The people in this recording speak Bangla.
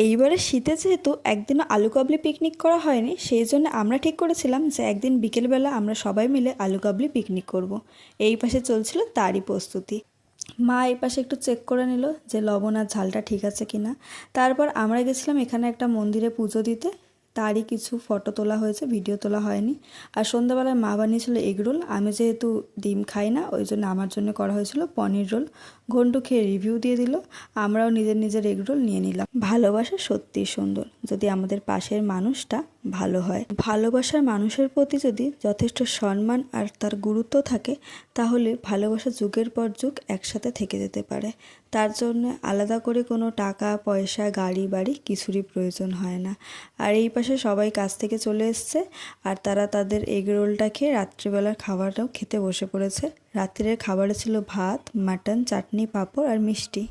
এইবারে শীতে যেহেতু একদিনও আলু কাবলি পিকনিক করা হয়নি, সেই জন্য আমরা ঠিক করেছিলাম যে একদিন বিকেলবেলা আমরা সবাই মিলে আলু কাবলি পিকনিক করব। এই পাশে চলছিল তারই প্রস্তুতি। মা এই পাশে একটু চেক করে নিল যে লবণ আর ঝালটা ঠিক আছে কিনা। তারপর আমরা গেছিলাম এখানে একটা মন্দিরে পুজো দিতে, তারই কিছু ফটো তোলা হয়েছে, ভিডিও তোলা হয়নি। আর সন্ধ্যাবেলায় মা বানিয়েছিল এগ রোল। আমি যেহেতু ডিম খাই না, ওই জন্য আমার জন্য করা হয়েছিল পনির রোল। ঘন্টু খেয়ে রিভিউ দিয়ে দিল, আমরাও নিজের নিজের এগ রোল নিয়ে নিলাম। ভালোবাসা সত্যিই সুন্দর, যদি আমাদের পাশের মানুষটা ভালো হয়। ভালোবাসার মানুষের প্রতি যদি যথেষ্ট সম্মান আর তার গুরুত্ব থাকে, তাহলে ভালোবাসা যুগের পর যুগ একসাথে থেকে যেতে পারে। তার জন্য আলাদা করে কোনো টাকা পয়সা গাড়ি বাড়ি কিছুরই প্রয়োজন হয় না। আর এই পাশে সবাই কাজ থেকে চলে এসছে, আর তারা তাদের এগ রোলটা খেয়ে রাত্রিবেলার খাবারটাও খেতে বসে পড়েছে। রাত্রের খাবারে ছিল ভাত, মাটন, চাটনি, পাঁপড় আর মিষ্টি।